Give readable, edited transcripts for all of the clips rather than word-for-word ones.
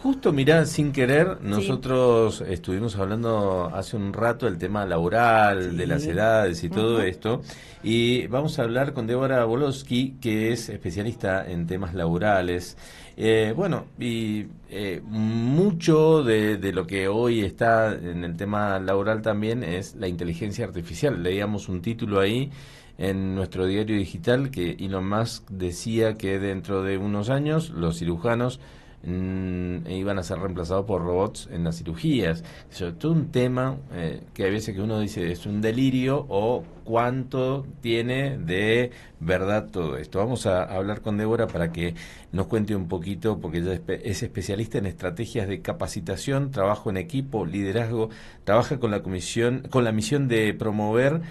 Justo, mirá, sin querer, nosotros estuvimos hablando hace un rato del tema laboral, de las Sí. edades y todo Ujú. esto, y vamos a hablar con Débora Bolosky, que es especialista en temas laborales. Mucho de lo que hoy está en el tema laboral también es la inteligencia artificial. Leíamos un título ahí en nuestro diario digital que Elon Musk decía que dentro de unos años los cirujanos iban a ser reemplazados por robots en las cirugías. Eso, todo un tema que hay veces que uno dice es un delirio o cuánto tiene de verdad todo esto. Vamos a hablar con Débora para que nos cuente un poquito, porque ella es especialista en estrategias de capacitación, trabajo en equipo, liderazgo, trabaja con la misión de promover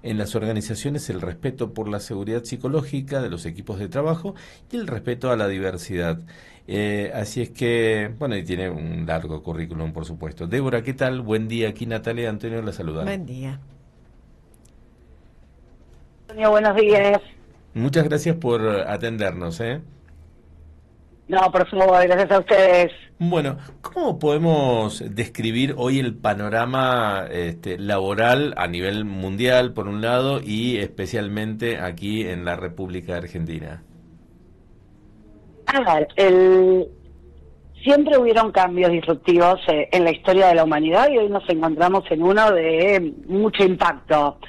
en las organizaciones el respeto por la seguridad psicológica de los equipos de trabajo y el respeto a la diversidad. Así es que, bueno, y tiene un largo currículum, por supuesto. Débora, ¿qué tal? Buen día. Aquí Natalia Antonio la saluda. Buen día. Antonio, buenos días. Muchas gracias por atendernos, ¿eh? No, por favor, gracias a ustedes. Bueno, ¿cómo podemos describir hoy el panorama laboral a nivel mundial, por un lado, y especialmente aquí en la República Argentina? A ver, siempre hubieron cambios disruptivos en la historia de la humanidad y hoy nos encontramos en uno de mucho impacto.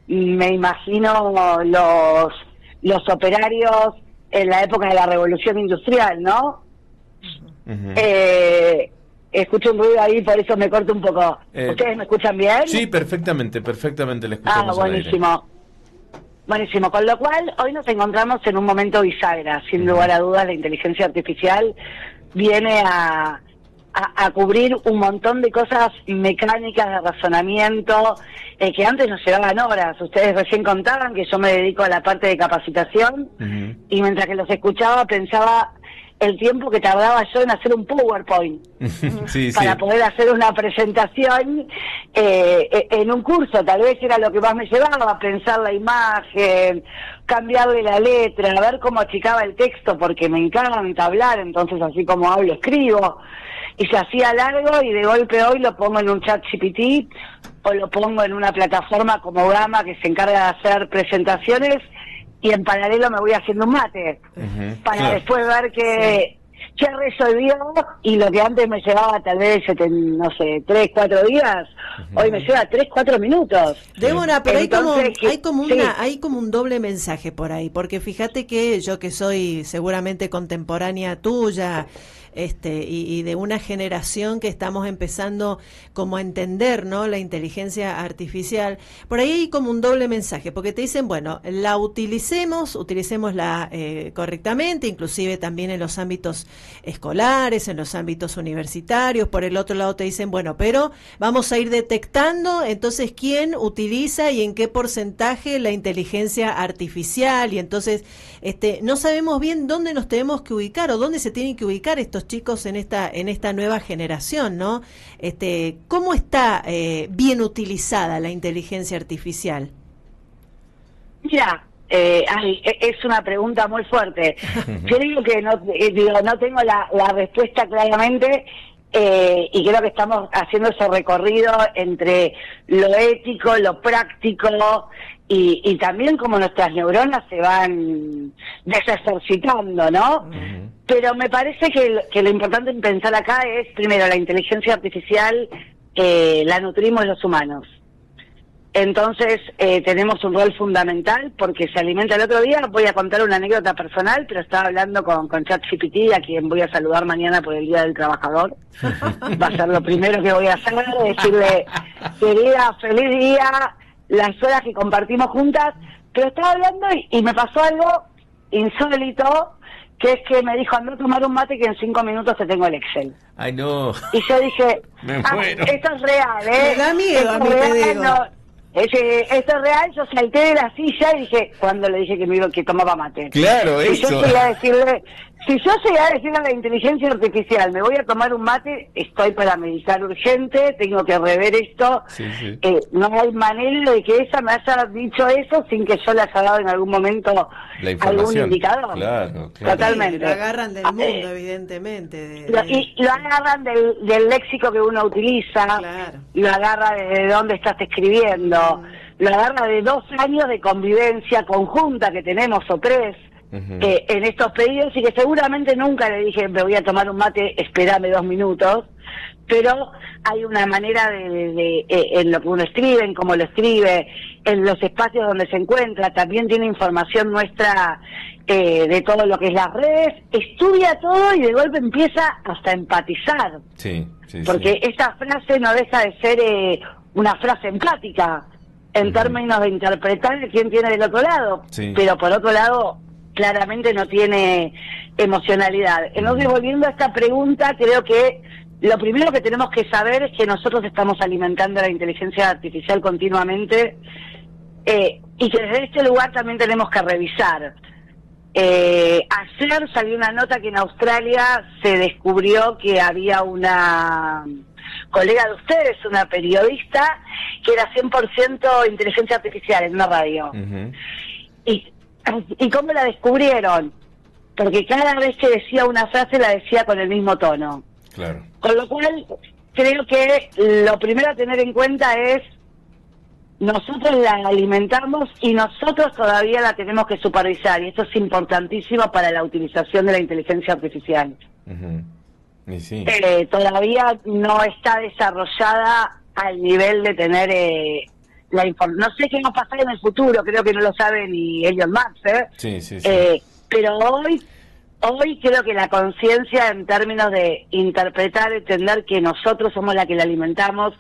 Me imagino los operarios en la época de la Revolución Industrial, ¿no? Uh-huh. Escucho un ruido ahí, por eso me corto un poco. ¿Ustedes me escuchan bien? Sí, perfectamente le escuchamos al aire. Buenísimo. Buenísimo, con lo cual hoy nos encontramos en un momento bisagra. Sin lugar a dudas, la inteligencia artificial viene a cubrir un montón de cosas mecánicas de razonamiento que antes nos llevaban horas. Ustedes recién contaban que yo me dedico a la parte de capacitación y mientras que los escuchaba pensaba el tiempo que tardaba yo en hacer un PowerPoint para poder hacer una presentación en un curso. Tal vez era lo que más me llevaba, pensar la imagen, cambiarle la letra, ver cómo achicaba el texto, porque me encanta hablar, entonces así como hablo, escribo. Y se hacía largo y de golpe hoy lo pongo en un chat GPT o lo pongo en una plataforma como Gama que se encarga de hacer presentaciones y en paralelo me voy haciendo un mate para después ver que resolvió y lo que antes me llevaba tal vez, no sé, 3, 4 días, hoy me lleva 3, 4 minutos. Débora, pero entonces, hay como un doble mensaje por ahí, porque fíjate que yo que soy seguramente contemporánea tuya, y de una generación que estamos empezando como a entender, ¿no?, la inteligencia artificial, por ahí hay como un doble mensaje, porque te dicen, bueno, la utilicémosla correctamente, inclusive también en los ámbitos escolares, en los ámbitos universitarios. Por el otro lado te dicen, bueno, pero vamos a ir detectando entonces quién utiliza y en qué porcentaje la inteligencia artificial, y entonces no sabemos bien dónde nos tenemos que ubicar o dónde se tienen que ubicar estos chicos en esta nueva generación, ¿no? ¿Cómo está bien utilizada la inteligencia artificial? Mira, es una pregunta muy fuerte. Yo digo que no tengo la respuesta claramente, y creo que estamos haciendo ese recorrido entre lo ético, lo práctico y también como nuestras neuronas se van desejercitando, ¿no? Pero me parece que lo importante en pensar acá es, primero, la inteligencia artificial la nutrimos los humanos. Entonces tenemos un rol fundamental porque se alimenta. El otro día voy a contar una anécdota personal, pero estaba hablando con ChatGPT, a quien voy a saludar mañana por el Día del Trabajador. Va a ser lo primero que voy a hacer, decirle, querida, feliz día, las horas que compartimos juntas. Pero estaba hablando y me pasó algo insólito, que es que me dijo, anda a tomar un mate que en 5 minutos te tengo el Excel. Ay, no. Y yo dije, Me muero. esto es real, ¿eh? Me da miedo, a mí te digo. Esto es real. Yo salté de la silla y dije, cuando le dije que tomaba mate. Claro, y eso. yo quería decirle, Si yo llegara a decirle a la inteligencia artificial, me voy a tomar un mate, estoy para meditar urgente, tengo que rever esto, Sí, sí. No hay manera de que ella me haya dicho eso sin que yo le haya dado en algún momento La algún información. indicador. Claro, claro. Totalmente. Lo agarran del mundo, evidentemente. Y lo agarran del léxico que uno utiliza, Claro. lo agarra de dónde estás escribiendo, lo agarra de 2 años de convivencia conjunta que tenemos o 3. Ujú. En estos pedidos, y que seguramente nunca le dije me voy a tomar un mate, espérame 2 minutos, pero hay una manera en lo que uno escribe, en cómo lo escribe, en los espacios donde se encuentra, también tiene información nuestra de todo lo que es las redes, estudia todo y de golpe empieza hasta a empatizar, Sí, sí, porque sí. esta frase no deja de ser una frase empática en términos de interpretar quién tiene del otro lado, Sí. pero por otro lado claramente no tiene emocionalidad. Entonces, volviendo a esta pregunta, creo que lo primero que tenemos que saber es que nosotros estamos alimentando la inteligencia artificial continuamente, y que desde este lugar también tenemos que revisar. Ayer salió una nota que en Australia se descubrió que había una colega de ustedes, una periodista, que era 100% inteligencia artificial en una radio. Ujú. ¿Y cómo la descubrieron? Porque cada vez que decía una frase la decía con el mismo tono. Claro. Con lo cual, creo que lo primero a tener en cuenta es nosotros la alimentamos y nosotros todavía la tenemos que supervisar, y esto es importantísimo para la utilización de la inteligencia artificial. Ujú. Y sí. Todavía no está desarrollada al nivel de tener la información. No sé qué va a pasar en el futuro, creo que no lo sabe ni Elon Musk, Sí, sí, sí. pero hoy creo que la conciencia en términos de interpretar, entender que nosotros somos la que la alimentamos,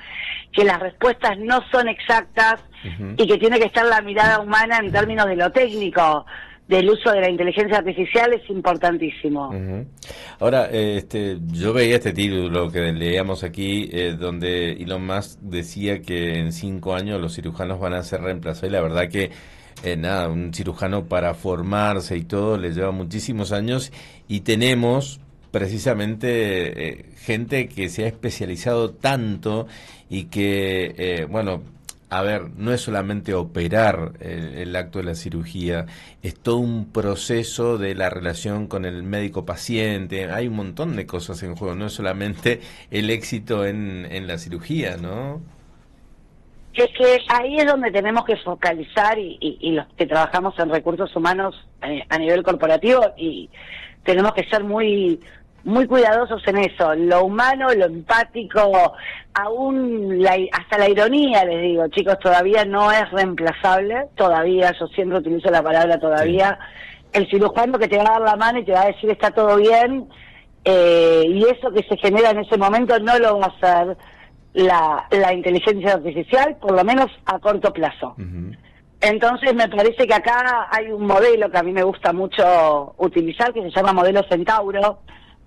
que las respuestas no son exactas, Ujú. y que tiene que estar la mirada humana en términos de lo técnico, del uso de la inteligencia artificial, es importantísimo. Ujú. Ahora, yo veía este título que leíamos aquí, donde Elon Musk decía que en 5 años los cirujanos van a ser reemplazados, y la verdad que nada, un cirujano para formarse y todo le lleva muchísimos años, y tenemos precisamente gente que se ha especializado tanto y que, bueno, a ver, no es solamente operar el acto de la cirugía, es todo un proceso de la relación con el médico-paciente, hay un montón de cosas en juego, no es solamente el éxito en la cirugía, ¿no? Es que ahí es donde tenemos que focalizar, y los que trabajamos en recursos humanos a nivel corporativo, y tenemos que ser muy muy cuidadosos en eso, lo humano, lo empático, aún hasta la ironía, les digo, chicos, todavía no es reemplazable, todavía, yo siempre utilizo la palabra todavía, el cirujano que te va a dar la mano y te va a decir está todo bien, y eso que se genera en ese momento no lo va a hacer la inteligencia artificial, por lo menos a corto plazo. Uh-huh. Entonces me parece que acá hay un modelo que a mí me gusta mucho utilizar, que se llama modelo Centauro.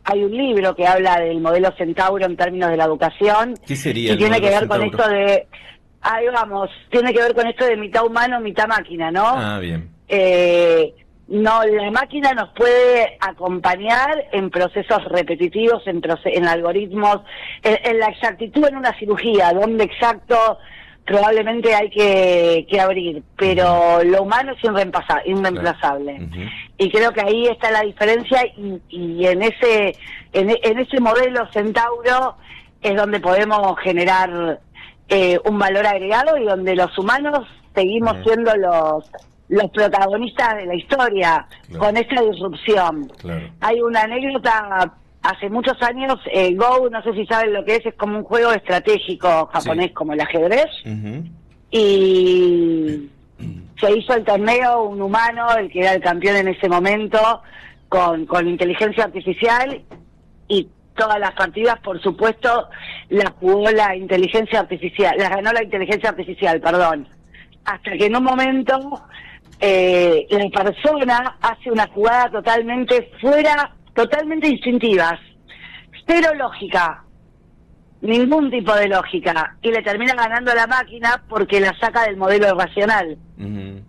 Hay un libro que habla del modelo Centauro en términos de la educación. ¿Qué sería y tiene que ver Centauro? con esto de, ahí vamos, tiene que ver con esto de mitad humano, mitad máquina, ¿no? Ah, bien. No, la máquina nos puede acompañar en procesos repetitivos, en algoritmos, en la exactitud en una cirugía, donde exacto probablemente hay que abrir, pero lo humano es irreemplazable. Uh-huh. Y creo que ahí está la diferencia, y en ese modelo Centauro es donde podemos generar un valor agregado, y donde los humanos seguimos siendo los protagonistas de la historia, con esta disrupción. Claro. Hay una anécdota, hace muchos años, Go, no sé si saben lo que es como un juego estratégico japonés, como el ajedrez, y se hizo el torneo, un humano, el que era el campeón en ese momento, con inteligencia artificial, y todas las partidas, por supuesto, las jugó la inteligencia artificial, las ganó la inteligencia artificial, perdón. Hasta que en un momento la persona hace una jugada totalmente instintiva, cero lógica, ningún tipo de lógica, y le termina ganando a la máquina porque la saca del modelo racional. Uh-huh.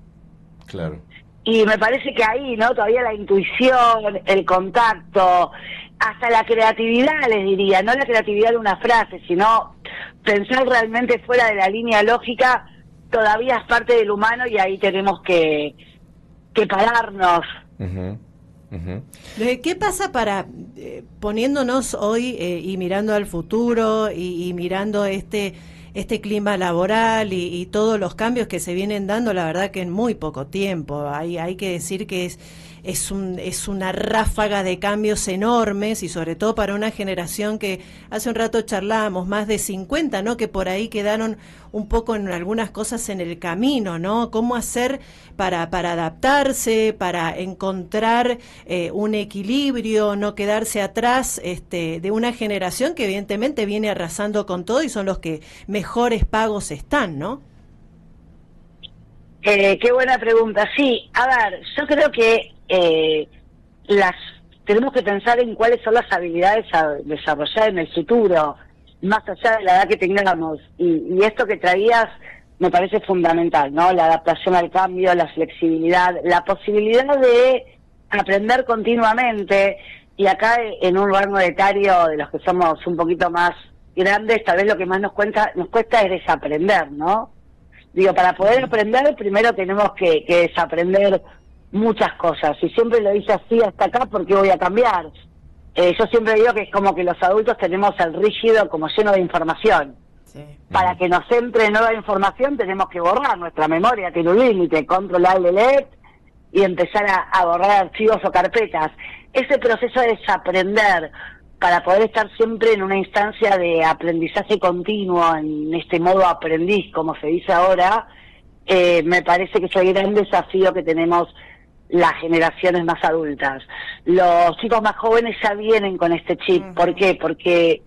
Claro. Y me parece que ahí, ¿no? Todavía la intuición, el contacto, hasta la creatividad, les diría, no la creatividad de una frase, sino pensar realmente fuera de la línea lógica, todavía es parte del humano y ahí tenemos que pararnos. Ujú, ujú. ¿Qué pasa para, poniéndonos hoy y mirando al futuro y mirando este clima laboral y todos los cambios que se vienen dando, la verdad que en muy poco tiempo? Hay que decir que es una ráfaga de cambios enormes y sobre todo para una generación que hace un rato charlábamos, más de 50, ¿no? Que por ahí quedaron un poco en algunas cosas en el camino, ¿no? ¿Cómo hacer para adaptarse, para encontrar un equilibrio, no quedarse atrás de una generación que evidentemente viene arrasando con todo y son los que mejores pagos están, ¿no? Qué buena pregunta. Sí, a ver, yo creo que tenemos que pensar en cuáles son las habilidades a desarrollar en el futuro, más allá de la edad que tengamos. Y esto que traías me parece fundamental, ¿no? La adaptación al cambio, la flexibilidad, la posibilidad de aprender continuamente. Y acá en un rango etario de los que somos un poquito más grandes, tal vez lo que más nos cuesta es desaprender, ¿no? Digo, para poder aprender, primero tenemos que desaprender muchas cosas. Y siempre lo hice así hasta acá, ¿por qué voy a cambiar? Yo siempre digo que es como que los adultos tenemos el rígido como lleno de información. Sí. Para que nos entre nueva información tenemos que borrar nuestra memoria, tiene un límite, control alt y empezar a borrar archivos o carpetas. Ese proceso de desaprender para poder estar siempre en una instancia de aprendizaje continuo, en este modo aprendiz, como se dice ahora, me parece que es el gran desafío que tenemos las generaciones más adultas. Los chicos más jóvenes ya vienen con este chip. ¿Por qué? Porque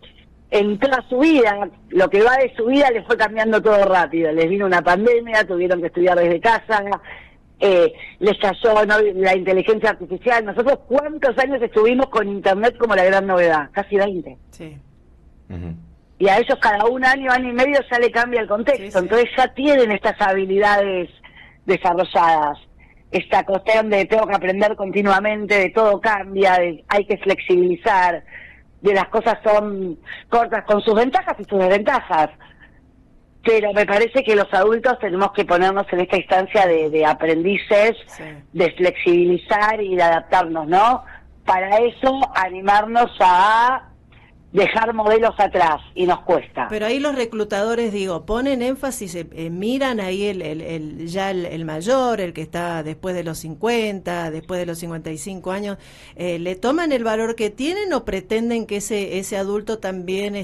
en toda su vida, lo que va de su vida les fue cambiando todo rápido. Les vino una pandemia, tuvieron que estudiar desde casa, les cayó, ¿no?, la inteligencia artificial. Nosotros, ¿cuántos años estuvimos con Internet como la gran novedad? Casi 20. Sí. Uh-huh. Y a ellos cada un año y medio ya le cambia el contexto. Sí, sí. Entonces ya tienen estas habilidades desarrolladas. Esta cuestión de tengo que aprender continuamente, de todo cambia, hay que flexibilizar, de las cosas son cortas con sus ventajas y sus desventajas. Pero me parece que los adultos tenemos que ponernos en esta instancia de aprendices, sí, de flexibilizar y de adaptarnos, ¿no? Para eso, animarnos a dejar modelos atrás, y nos cuesta. Pero ahí los reclutadores, digo, ponen énfasis, miran ahí el mayor, el que está después de los 50, después de los 55 años, ¿le toman el valor que tienen o pretenden que ese adulto también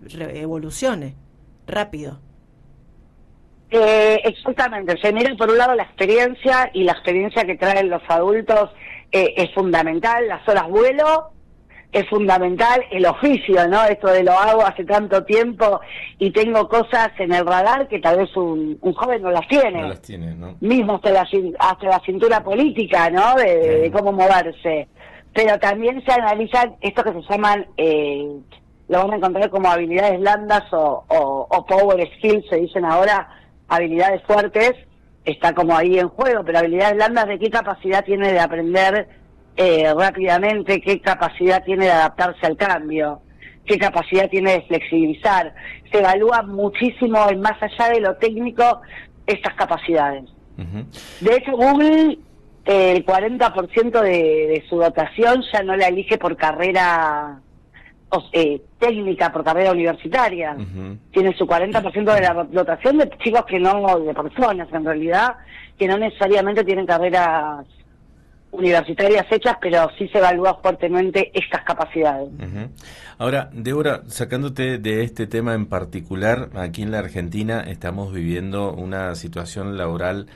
evolucione rápido? Exactamente, se mira por un lado la experiencia, y la experiencia que traen los adultos es fundamental, las horas vuelo, es fundamental el oficio, ¿no? Esto de lo hago hace tanto tiempo y tengo cosas en el radar que tal vez un joven no las tiene. No las tiene, ¿no? Mismo hasta la cintura política, ¿no? De cómo moverse. Pero también se analizan esto que se llaman, lo van a encontrar como habilidades blandas o power skills, se dicen ahora, habilidades fuertes, está como ahí en juego, pero habilidades blandas, ¿de qué capacidad tiene de aprender rápidamente? ¿Qué capacidad tiene de adaptarse al cambio? ¿Qué capacidad tiene de flexibilizar? Se evalúa muchísimo, más allá de lo técnico, estas capacidades. Uh-huh. De hecho, Google, el 40% de su dotación ya no la elige por carrera técnica, por carrera universitaria. Uh-huh. Tiene su 40% de la dotación de chicos que no, de personas en realidad, que no necesariamente tienen carreras universitarias hechas, pero sí se evalúa fuertemente estas capacidades. Uh-huh. Ahora, Débora, sacándote de este tema en particular, aquí en la Argentina estamos viviendo una situación laboral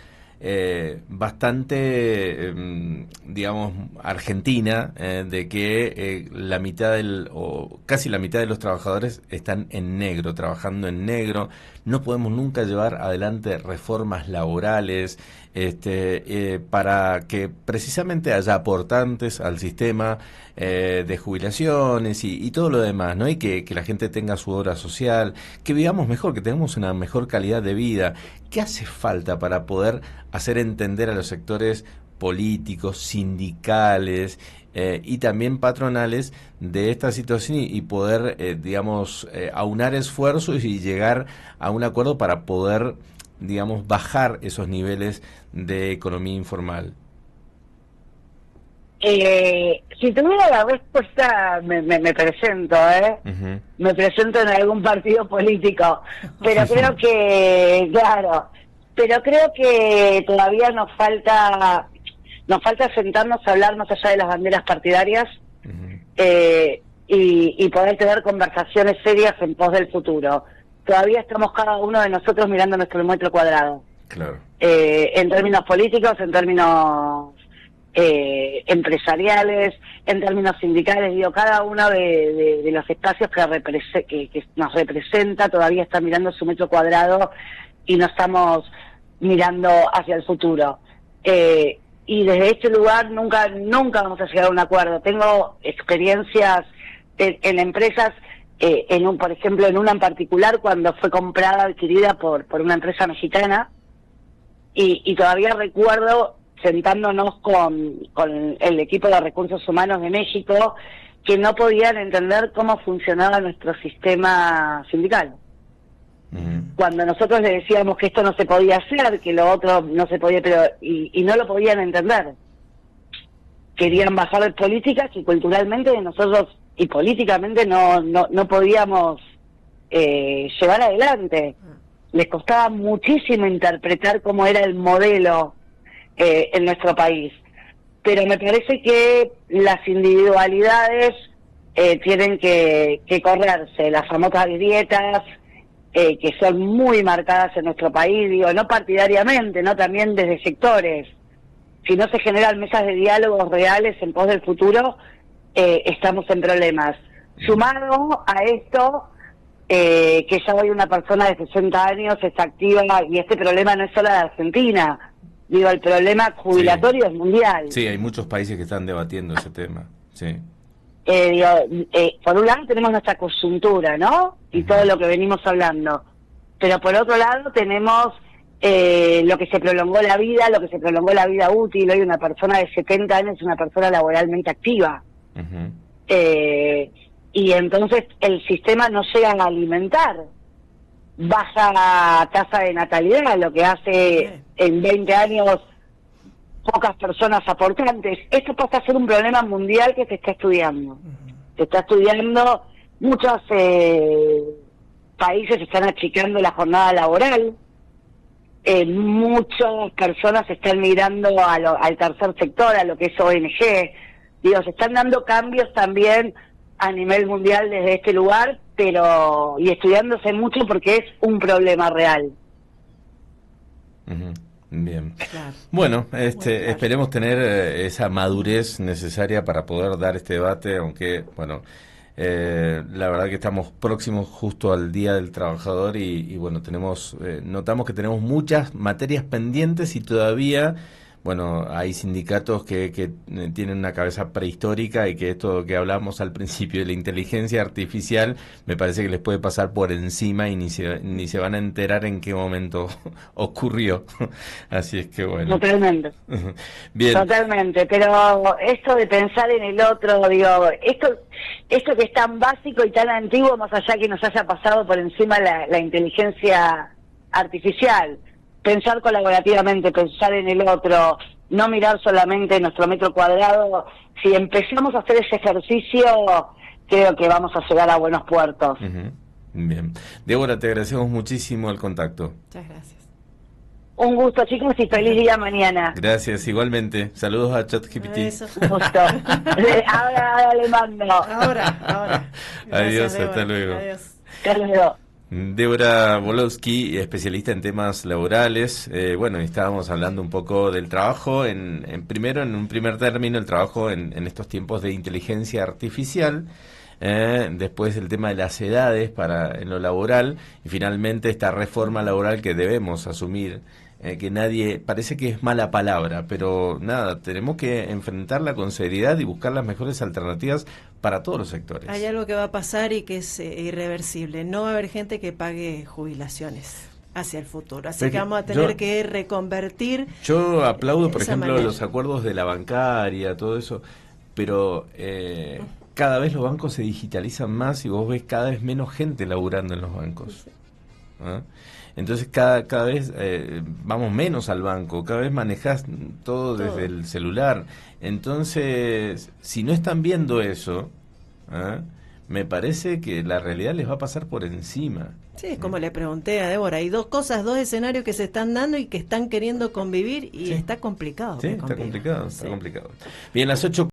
bastante, digamos, argentina, de que la mitad o casi la mitad de los trabajadores están en negro, trabajando en negro. No podemos nunca llevar adelante reformas laborales para que precisamente haya aportantes al sistema de jubilaciones y todo lo demás, ¿no? Y que la gente tenga su obra social, que vivamos mejor, que tengamos una mejor calidad de vida. ¿Qué hace falta para poder hacer entender a los sectores políticos, sindicales y también patronales de esta situación y poder, digamos, aunar esfuerzos y llegar a un acuerdo para poder, digamos, bajar esos niveles de economía informal. Si tuviera la respuesta, me presento, Uh-huh. Me presento en algún partido político, pero creo que, claro, pero creo que todavía nos falta sentarnos a hablar más allá de las banderas partidarias. Uh-huh. Y poder tener conversaciones serias en pos del futuro. Todavía estamos cada uno de nosotros mirando nuestro metro cuadrado. Claro. En términos políticos, en términos empresariales, en términos sindicales, digo, cada uno de los espacios que nos representa todavía está mirando su metro cuadrado y no estamos mirando hacia el futuro. Y desde este lugar nunca vamos a llegar a un acuerdo. Tengo experiencias en empresas, por ejemplo, en una en particular, cuando fue comprada, adquirida por una empresa mexicana, y todavía recuerdo sentándonos con el equipo de recursos humanos de México, que no podían entender cómo funcionaba nuestro sistema sindical. Cuando nosotros le decíamos que esto no se podía hacer, que lo otro no se podía, y no lo podían entender. Querían bajar de políticas y culturalmente nosotros y políticamente no podíamos llevar adelante. Les costaba muchísimo interpretar cómo era el modelo en nuestro país. Pero me parece que las individualidades tienen que correrse, las famosas grietas, que son muy marcadas en nuestro país, digo, no partidariamente, no también desde sectores. Si no se generan mesas de diálogos reales en pos del futuro, estamos en problemas. Sumado a esto, que ya hoy una persona de 60 años está activa, y este problema no es solo de Argentina, digo, el problema jubilatorio es mundial. Sí, hay muchos países que están debatiendo ese tema, sí. Por un lado tenemos nuestra coyuntura, ¿no? Y todo lo que venimos hablando. Pero por otro lado tenemos lo que se prolongó la vida útil. Hoy una persona de 70 años es una persona laboralmente activa. Y entonces el sistema no llega a alimentar. Baja tasa de natalidad, lo que hace en 20 años pocas personas aportantes. Esto pasa a ser un problema mundial que se está estudiando. Se está estudiando, muchos países están achicando la jornada laboral, muchas personas están migrando al tercer sector, a lo que es ONG. Digo, se están dando cambios también a nivel mundial desde este lugar, y estudiándose mucho porque es un problema real. Bien. Claro. Bueno, claro. Esperemos tener esa madurez necesaria para poder dar este debate, aunque, bueno, la verdad que estamos próximos justo al Día del Trabajador y bueno, notamos que tenemos muchas materias pendientes y todavía, bueno, hay sindicatos que tienen una cabeza prehistórica y que esto que hablamos al principio de la inteligencia artificial me parece que les puede pasar por encima y ni se van a enterar en qué momento ocurrió. Así es que bueno. Totalmente. Bien. Totalmente, pero esto de pensar en el otro, digo, esto que es tan básico y tan antiguo, más allá que nos haya pasado por encima la inteligencia artificial. Pensar colaborativamente, pensar en el otro, no mirar solamente nuestro metro cuadrado. Si empezamos a hacer ese ejercicio, creo que vamos a llegar a buenos puertos. Bien. Débora, te agradecemos muchísimo el contacto. Muchas gracias. Un gusto, chicos, y feliz día mañana. Gracias, igualmente. Saludos a ChatGPT. Un gusto. Ahora le mando. Ahora. Adiós, Débora. hasta luego. Adiós. Hasta luego. Débora Volowski, especialista en temas laborales. Bueno, estábamos hablando un poco del trabajo, en un primer término, el trabajo en estos tiempos de inteligencia artificial, después el tema de las edades en lo laboral, y finalmente esta reforma laboral que debemos asumir, que nadie, parece que es mala palabra, pero nada, tenemos que enfrentarla con seriedad y buscar las mejores alternativas para todos los sectores. Hay algo que va a pasar y que es irreversible. No va a haber gente que pague jubilaciones. hacia el futuro. Así Pero que que vamos a tener yo- que reconvertir. Yo aplaudo, por esa ejemplo, manera. los acuerdos de la bancaria, todo eso, pero cada vez los bancos se digitalizan más y vos ves cada vez menos gente laburando en los bancos. ¿Ah? Entonces cada vez vamos menos al banco, cada vez manejás todo desde el celular. Entonces, si no están viendo eso, ¿ah? Me parece que la realidad les va a pasar por encima. Sí, es como le pregunté a Débora, hay dos cosas, dos escenarios que se están dando y que están queriendo convivir y Sí. está complicado. Sí, que está convivan. complicado, Sí. está complicado. Bien, las 8